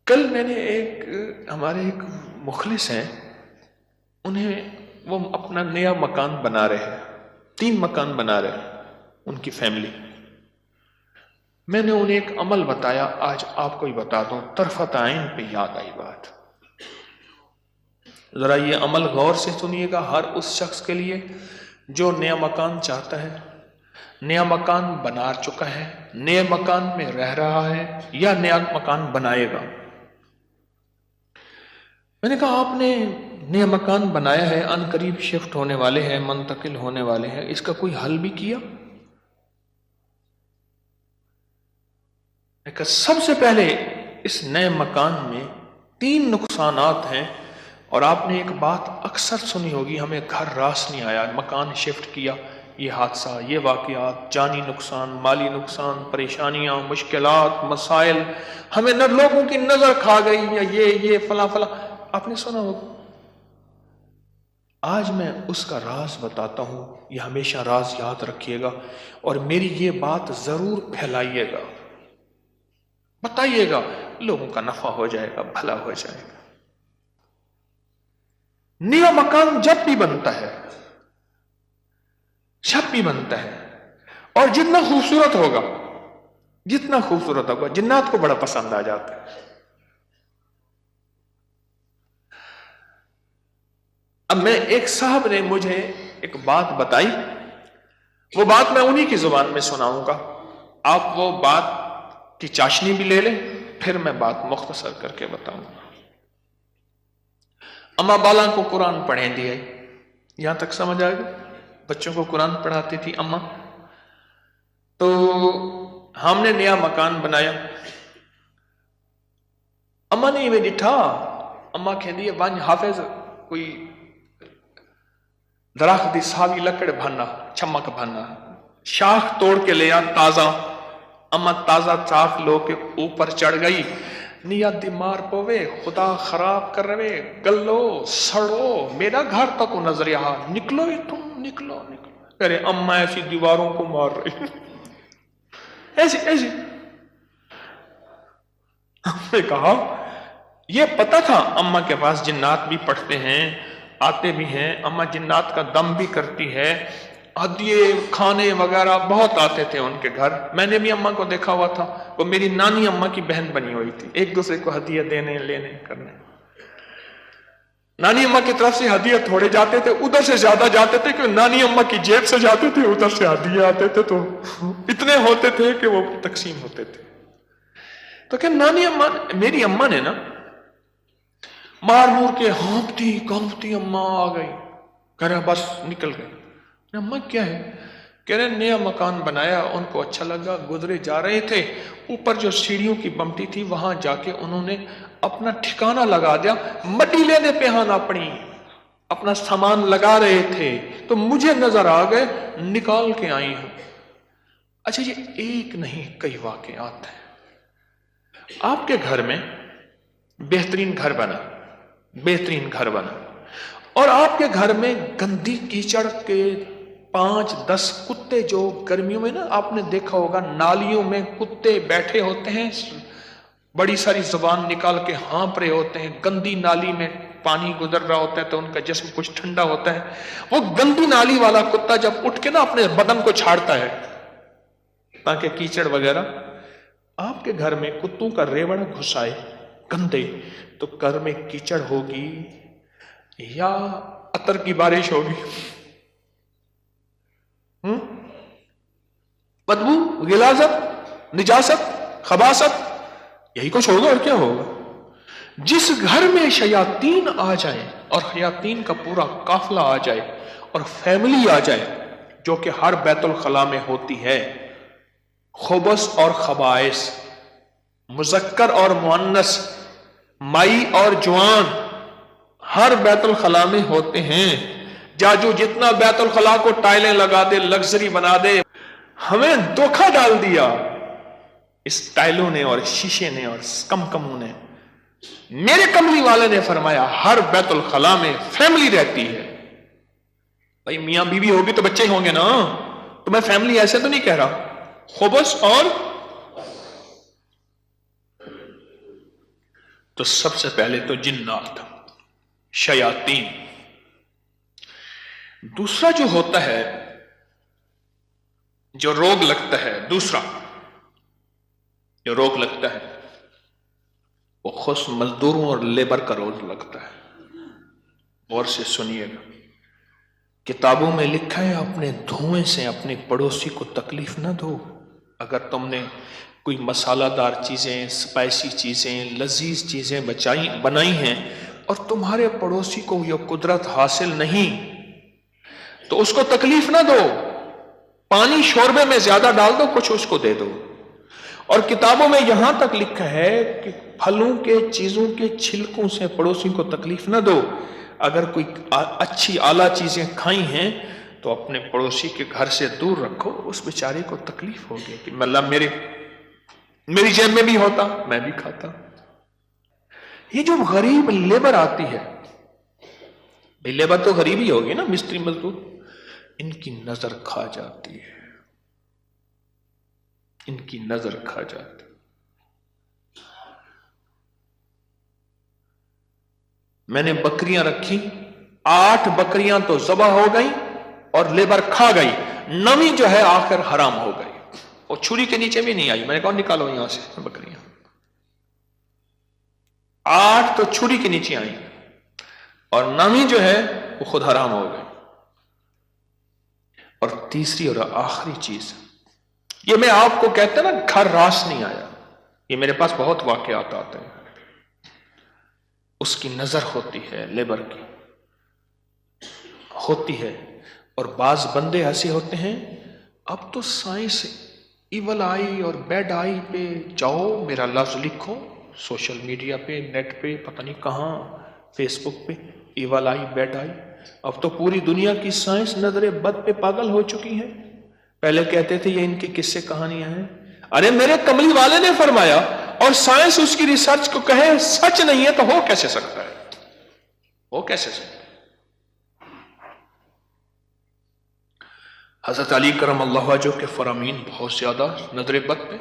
کل میں نے ہمارے ایک مخلص ہیں، وہ اپنا نیا مکان بنا رہے ہیں، 3 مکان بنا رہے ہیں ان کی فیملی. میں نے انہیں ایک عمل بتایا، آج آپ کو ہی بتا دوں، طرفت عین پہ یاد آئی بات. ذرا یہ عمل غور سے سنیے گا، ہر اس شخص کے لیے جو نیا مکان چاہتا ہے، نیا مکان بنا چکا ہے، نئے مکان میں رہ رہا ہے یا نیا مکان بنائے گا. میں نے کہا آپ نے نیا مکان بنایا ہے، ان قریب شفٹ ہونے والے ہیں، منتقل ہونے والے ہیں، اس کا کوئی حل بھی کیا؟ میں کہا سب سے پہلے اس نئے مکان میں 3 نقصانات ہیں، اور آپ نے ایک بات اکثر سنی ہوگی، ہمیں گھر راس نہیں آیا، مکان شفٹ کیا، یہ حادثہ، یہ واقعات، جانی نقصان، مالی نقصان، پریشانیاں، مشکلات، مسائل، ہمیں نہ لوگوں کی نظر کھا گئی، یا یہ فلاں فلاں، آپ نے سنا ہوگا. آج میں اس کا راز بتاتا ہوں، یہ ہمیشہ راز یاد رکھیے گا، اور میری یہ بات ضرور پھیلائیے گا، بتائیے گا، لوگوں کا نفع ہو جائے گا، بھلا ہو جائے گا. نیا مکان جب بھی بنتا ہے، اور جتنا خوبصورت ہوگا، جنات کو بڑا پسند آ جاتا ہے. اب میں ایک صاحب نے مجھے ایک بات بتائی، وہ بات میں انہی کی زبان میں سناؤں گا، آپ وہ بات کی چاشنی بھی لے لیں، پھر میں بات مختصر کر کے بتاؤں گا. اما بالا کو قرآن پڑھیں دیا، یہاں تک سمجھ آئے گا؟ بچوں کو قرآن پڑھاتی تھی اما. تو ہم نے نیا مکان بنایا، اما نے میں ڈٹھا، اما کہندی ہے ون حافظ کوئی درخت دی ساوی لکڑ بھانا، چمک بھانا، شاخ توڑ کے لیا تازہ. اما تازہ چاخ لو کے اوپر چڑھ گئی، نیت دی مار پوے، خدا خراب کر رہے، گلو سڑو، میرا گھر تک نظر یہاں، نکلو ہی تم، نکلو. ارے اما ایسی دیواروں کو مار رہی، ایسی. ہم نے کہا یہ پتا تھا اما کے پاس جنات بھی پڑھتے ہیں، آتے بھی ہیں، اما جنات کا دم بھی کرتی ہے، ہدیے کھانے وغیرہ بہت آتے تھے ان کے گھر. میں نے بھی اما کو دیکھا ہوا تھا، وہ میری نانی اما کی بہن بنی ہوئی تھی، ایک دوسرے کو ہدیے دینے لینے کرنے. نانی اما کی طرف سے ہدیے تھوڑے جاتے تھے، ادھر سے زیادہ جاتے تھے، کہ نانی اما کی جیب سے جاتے تھے، ادھر سے ہدیے آتے تھے، تو اتنے ہوتے تھے کہ وہ تقسیم ہوتے تھے. تو کہ نانی اما، میری اما نے نا مار مور کے ہانپتی کانپتی اما آ گئی، کہہ رہا بس نکل گئے. اما کیا ہے؟ کہہ رہے نیا مکان بنایا، ان کو اچھا لگا، گزرے جا رہے تھے، اوپر جو سیڑھیوں کی بمٹی تھی وہاں جا کے انہوں نے اپنا ٹھکانہ لگا دیا، مٹی لینے پہ ہاں اپنی اپنا سامان لگا رہے تھے، تو مجھے نظر آ گئے، نکال کے آئی ہوں. اچھا یہ ایک نہیں کئی واقعات ہیں. آپ کے گھر میں بہترین گھر بنا، اور آپ کے گھر میں گندی کیچڑ کے 5-10 کتے، جو گرمیوں میں نا آپ نے دیکھا ہوگا نالیوں میں کتے بیٹھے ہوتے ہیں، بڑی ساری زبان نکال کے ہانپ رہے ہوتے ہیں، گندی نالی میں پانی گزر رہا ہوتا ہے تو ان کا جسم کچھ ٹھنڈا ہوتا ہے. وہ گندی نالی والا کتا جب اٹھ کے نا اپنے بدن کو چھاڑتا ہے تاکہ کیچڑ وغیرہ، آپ کے گھر میں کتوں کا ریوڑ گھسائے گندے، تو گھر میں کیچڑ ہوگی یا عطر کی بارش ہوگی؟ بدبو، غلاظت، نجاست، خباثت، یہی کچھ ہوگا اور کیا ہوگا. جس گھر میں شیاطین آ جائیں اور شیاطین کا پورا قافلہ آ جائے اور فیملی آ جائے، جو کہ ہر بیت الخلا میں ہوتی ہے، خبث اور خبائث، مذکر اور مؤنث، مائی اور جوان، ہر بیت الخلا میں ہوتے ہیں. جو جتنا بیت الخلا کو ٹائلیں لگا دے، لگژری بنا دے، ہمیں دھوکہ ڈال دیا اس ٹائلوں نے اور شیشے نے اور کموں نے. میرے کملی والے نے فرمایا ہر بیت الخلا میں فیملی رہتی ہے. بھائی میاں بیوی ہوگی تو بچے ہوں گے نا، تو میں فیملی ایسے تو نہیں کہہ رہا. خبث اور تو سب سے پہلے تو جنات، شیاطین. دوسرا جو ہوتا ہے، جو روگ لگتا ہے، دوسرا جو روگ لگتا ہے وہ خصوص مزدوروں اور لیبر کا روگ لگتا ہے. غور سے سنیے گا. کتابوں میں لکھا ہے اپنے دھوئیں سے اپنے پڑوسی کو تکلیف نہ دو. اگر تم نے کوئی مسالہ دار چیزیں، اسپائسی چیزیں، لذیذ چیزیں بنائی ہیں اور تمہارے پڑوسی کو یہ قدرت حاصل نہیں تو اس کو تکلیف نہ دو. پانی شوربے میں زیادہ ڈال دو، کچھ اس کو دے دو. اور کتابوں میں یہاں تک لکھا ہے کہ پھلوں کے چیزوں کے چھلکوں سے پڑوسی کو تکلیف نہ دو. اگر کوئی اچھی اعلیٰ چیزیں کھائی ہیں تو اپنے پڑوسی کے گھر سے دور رکھو. اس بیچارے کو تکلیف ہوگی کہ اللہ میری جیب میں بھی ہوتا میں بھی کھاتا. یہ جو غریب لیبر آتی ہے، لیبر تو غریب ہی ہوگی نا، مستری مزدور، ان کی نظر کھا جاتی ہے، ان کی نظر کھا جاتی. میں نے بکریاں رکھی، 8 بکریاں تو ذبح ہو گئی اور لیبر کھا گئی، 9ویں جو ہے آخر حرام ہو گئی. اور چھری کے نیچے بھی نہیں آئی. میں نے کہا نکالو یہاں سے بکریاں. 8 تو چھری کے نیچے آئی اور 9ویں جو ہے وہ خود حرام ہو گئی. اور تیسری اور آخری چیز، یہ میں آپ کو کہتا نا گھر راس نہیں آیا، یہ میرے پاس بہت واقعات آتے ہیں. اس کی نظر ہوتی ہے، لیبر کی ہوتی ہے. اور بعض بندے ایسے ہوتے ہیں، اب تو سائنس ایول آئی اور بیڈ آئی پہ جاؤ، میرا لفظ لکھو سوشل میڈیا پہ، نیٹ پہ، پتہ نہیں کہاں، فیس بک پہ، ایول آئی، بیڈ آئی. اب تو پوری دنیا کی سائنس نظر بد پہ پاگل ہو چکی ہے. پہلے کہتے تھے یہ ان کی قصے کہانیاں ہیں. ارے میرے کملی والے نے فرمایا اور سائنس اس کی ریسرچ کو کہے سچ نہیں ہے تو ہو کیسے سکتا ہے؟ ہو کیسے سکتا ہے؟ حضرت علی کرم اللہ وجہہ کے فرامین بہت زیادہ نظر بد پہ،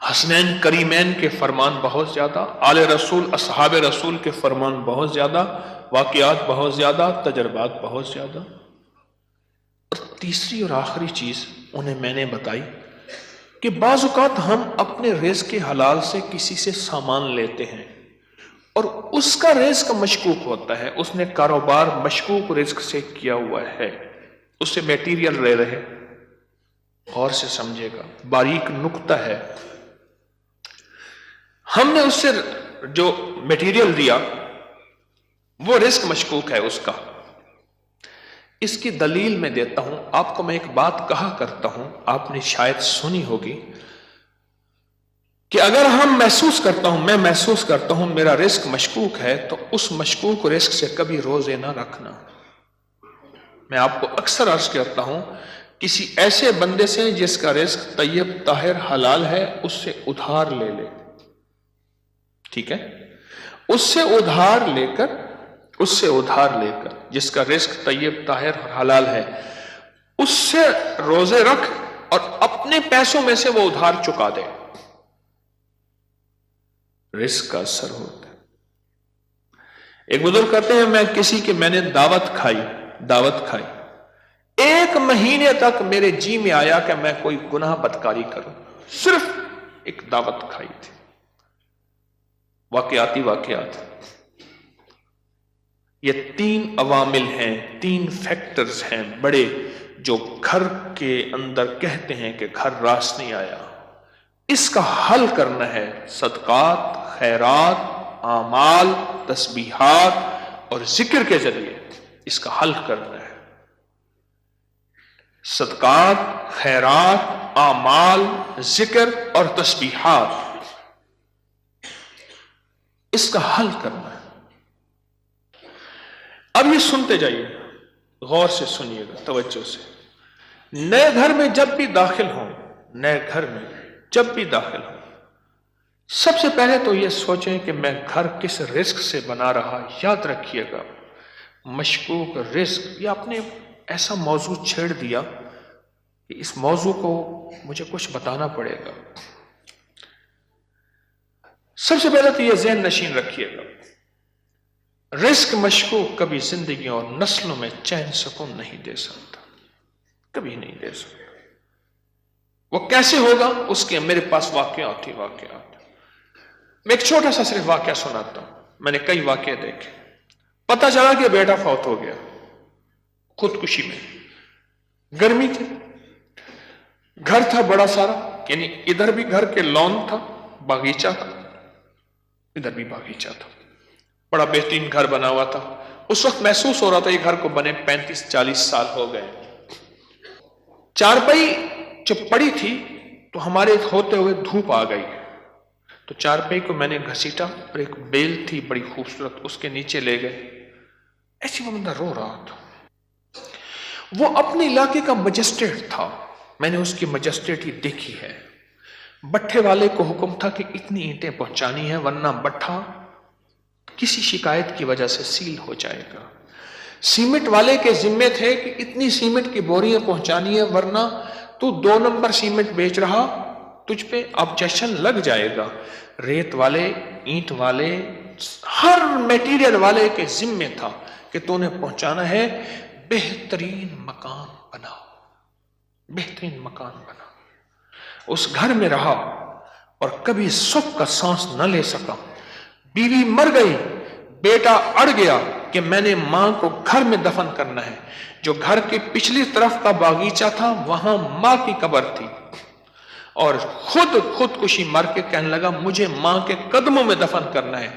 حسنین کریمین کے فرمان بہت زیادہ، آل رسول اصحاب رسول کے فرمان بہت زیادہ، واقعات بہت زیادہ، تجربات بہت زیادہ. اور تیسری اور آخری چیز انہیں میں نے بتائی کہ بعض اوقات ہم اپنے رزق حلال سے کسی سے سامان لیتے ہیں اور اس کا رزق مشکوک ہوتا ہے، اس نے کاروبار مشکوک رزق سے کیا ہوا ہے، اس سے میٹیریل لے رہے. غور سے سمجھے گا، باریک نقطہ ہے. ہم نے اس سے جو میٹیریل دیا وہ رزق مشکوک ہے اس کا. اس کی دلیل میں دیتا ہوں آپ کو. میں ایک بات کہا کرتا ہوں، آپ نے شاید سنی ہوگی کہ اگر میں محسوس کرتا ہوں میرا رزق مشکوک ہے تو اس مشکوک رزق سے کبھی روزے نہ رکھنا. میں آپ کو اکثر عرض کرتا ہوں کسی ایسے بندے سے جس کا رزق طیب طاہر حلال ہے اس سے ادھار لے لے. ٹھیک ہے؟ اس سے ادھار لے کر جس کا رزق طیب طاہر اور حلال ہے اس سے روزے رکھ اور اپنے پیسوں میں سے وہ ادھار چکا دے. رزق کا اثر ہوتا ہے. ایک بزرگ کہتے ہیں میں نے دعوت کھائی 1 مہینے تک میرے جی میں آیا کہ میں کوئی گناہ بدکاری کروں. صرف ایک دعوت کھائی تھی. واقعات یہ 3 عوامل ہیں، 3 فیکٹرز ہیں بڑے جو گھر کے اندر کہتے ہیں کہ گھر راس نہیں آیا. اس کا حل کرنا ہے صدقات، خیرات، اعمال، تسبیحات اور ذکر کے ذریعے. اس کا حل کرنا ہے صدقات، خیرات، اعمال، ذکر اور تسبیحات. اس کا حل کرنا ہے. اب یہ سنتے جائیے، غور سے سنیے گا، توجہ سے. نئے گھر میں جب بھی داخل ہوں سب سے پہلے تو یہ سوچیں کہ میں گھر کس رزق سے بنا رہا. یاد رکھیے گا مشکوک رزق، یا آپ نے ایسا موضوع چھیڑ دیا کہ اس موضوع کو مجھے کچھ بتانا پڑے گا. سب سے پہلے تو یہ ذہن نشین رکھیے گا، رزق مشکوک کبھی زندگی اور نسلوں میں چین سکون نہیں دے سکتا، کبھی نہیں دے سکتا۔ وہ کیسے ہوگا؟ اس کے میرے پاس واقعات ہی واقعات۔ میں ایک چھوٹا سا صرف واقعہ سناتا ہوں، میں نے کئی واقعے دیکھے۔ پتا چلا کہ بیٹا فوت ہو گیا خودکشی میں، گرمی تھی، گھر تھا بڑا سارا، یعنی ادھر بھی گھر کے لان تھا، باغیچہ تھا، ادھر بھی باغیچہ تھا، بڑا بہترین گھر بنا ہوا تھا۔ اس وقت محسوس ہو رہا تھا یہ گھر کو بنے 35-40 سال ہو گئے۔ چارپائی جب پڑی تھی تو ہمارے ہوتے ہوئے دھوپ آ گئی، تو چارپائی کو میں نے گھسیٹا اور ایک بیل تھی بڑی خوبصورت، اس کے نیچے لے گئے۔ ایسی وہ بندہ رو رہا تھا، وہ اپنے علاقے کا مجسٹریٹ تھا، میں نے اس کی مجسٹریٹی دیکھی ہے۔ بٹھے والے کو حکم تھا کہ اتنی اینٹیں پہنچانی ہے ورنہ بٹھا کسی شکایت کی وجہ سے سیل ہو جائے گا۔ سیمنٹ والے کے ذمے تھے کہ اتنی سیمنٹ کی بوریاں پہنچانی ہے ورنہ تو 2 نمبر سیمنٹ بیچ رہا، تجھ پہ آبجیکشن لگ جائے گا۔ ریت والے، اینٹ والے، ہر میٹیریل والے کے ذمے تھا کہ تو نے پہنچانا ہے۔ بہترین مکان بنا، بہترین مکان بنا۔ اس گھر میں رہا اور کبھی سکھ کا سانس نہ لے سکا۔ بیوی مر گئی، بیٹا اڑ گیا کہ میں نے ماں کو گھر میں دفن کرنا ہے۔ جو گھر کی پچھلی طرف کا باغیچہ تھا وہاں ماں کی قبر تھی، اور خودکشی مر کے کہنے لگا مجھے ماں کے قدموں میں دفن کرنا ہے۔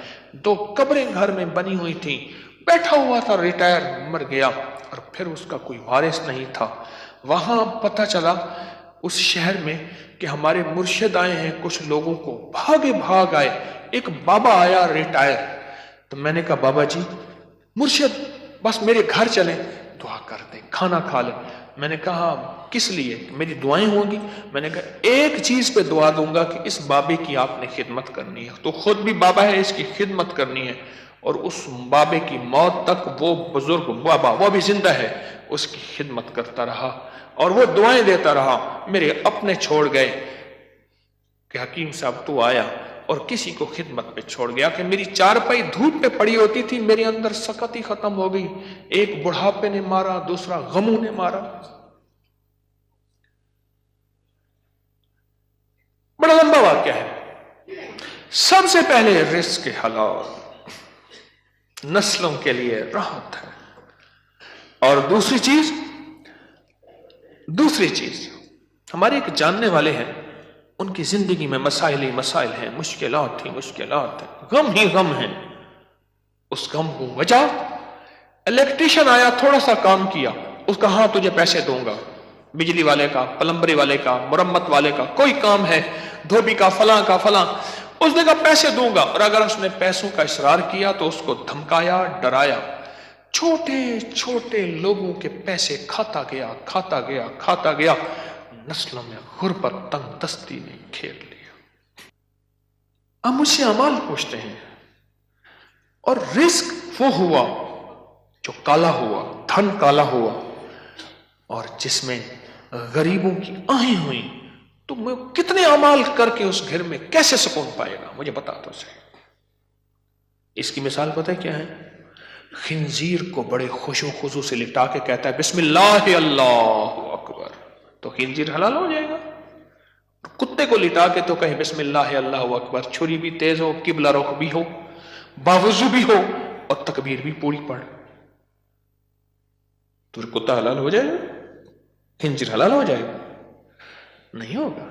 2 قبریں گھر میں بنی ہوئی تھیں، بیٹھا ہوا تھا، ریٹائر، مر گیا اور پھر اس کا کوئی وارث نہیں تھا۔ وہاں پتہ چلا اس شہر میں کہ ہمارے مرشد آئے ہیں، کچھ لوگوں کو بھاگ آئے۔ ایک بابا آیا ریٹائر، تو میں نے کہا بابا جی مرشد بس میرے گھر چلیں، دعا کر دیں، کھانا کھا لیں۔ میں نے کہا کس لیے؟ میری دعائیں ہوں گی؟ میں نے کہا ایک چیز پہ دعا دوں گا کہ اس بابے کی آپ نے خدمت کرنی ہے۔ تو خود بھی بابا ہے، اس کی خدمت کرنی ہے، اور اس بابے کی موت تک وہ بزرگ بابا، وہ بھی زندہ ہے، اس کی خدمت کرتا رہا اور وہ دعائیں دیتا رہا۔ میرے اپنے چھوڑ گئے کہ حکیم صاحب تو آیا اور کسی کو خدمت پہ چھوڑ گیا کہ میری چارپائی دھوپ پہ پڑی ہوتی تھی، میرے اندر سکت ہی ختم ہو گئی۔ ایک بڑھاپے نے مارا، دوسرا غموں نے مارا۔ بڑا لمبا واقعہ ہے۔ سب سے پہلے رزق حلال نسلوں کے لیے راحت ہے، اور دوسری چیز ہمارے ایک جاننے والے ہیں، ان کی زندگی میں مسائل ہی مسائل ہیں، مشکلات ہیں، غم ہی غم ہیں۔ اس غم کو وجہ الیکٹریشین آیا، تھوڑا سا کام کیا، اس کا ہاں تجھے پیسے دوں گا، بجلی والے کا، پلمبری والے کا، مرمت والے کا، کوئی کام ہے، دھوبی کا، فلاں کا، فلاں، اس نے کہا پیسے دوں گا، اور اگر اس نے پیسوں کا اصرار کیا تو اس کو دھمکایا، ڈرایا۔ چھوٹے چھوٹے لوگوں کے پیسے کھاتا گیا، نسلوں میں غربت، تنگ دستی نے گھیر لیا۔ اب مجھ سے اعمال پوچھتے ہیں، اور رزق وہ ہوا جو کالا ہوا، دھن کالا ہوا، اور جس میں غریبوں کی آہیں ہوئیں، تو میں کتنے اعمال کر کے اس گھر میں کیسے سکون پائے گا؟ مجھے بتا تو صحیح۔ اس کی مثال پتہ ہے کیا ہے؟ خنزیر کو بڑے خوش و خضوع سے لٹا کے کہتا ہے بسم اللہ اللہ اکبر، تو خنزیر حلال ہو جائے گا۔ کتے کو لٹا کے تو کہیں بسم اللہ اللہ اکبر، چھری بھی تیز ہو، قبلہ رخ بھی ہو، باوضو بھی ہو، اور تکبیر بھی پوری پڑھ، تو کتا حلال ہو جائے گا؟ خنزیر حلال ہو جائے گا؟ نہیں ہوگا۔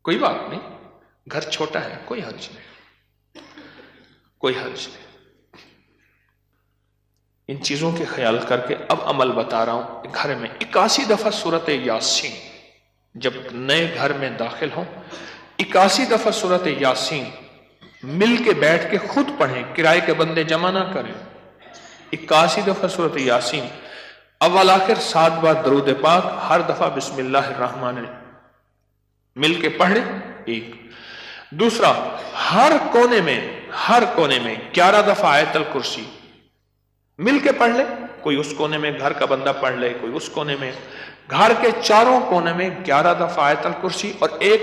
کوئی بات نہیں، گھر چھوٹا ہے، کوئی حرج نہیں۔ ان چیزوں کے خیال کر کے اب عمل بتا رہا ہوں۔ گھر میں 81 دفعہ سورت یاسین، جب نئے گھر میں داخل ہوں 81 دفعہ سورت یاسین مل کے بیٹھ کے خود پڑھیں، کرائے کے بندے جمع نہ کریں۔ 81 دفعہ سورت یاسین، اول آخر 7 بار درود پاک، ہر دفعہ بسم اللہ الرحمن الرحیم مل کے پڑھ لیں۔ ایک دوسرا، ہر کونے میں 11 دفعہ آیت الکرسی مل کے پڑھ لے۔ کوئی اس کونے میں گھر کا بندہ پڑھ لے، کوئی اس کونے میں، گھر کے چاروں کونے میں 11 دفعہ آیت الکرسی، اور ایک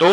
2,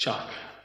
4।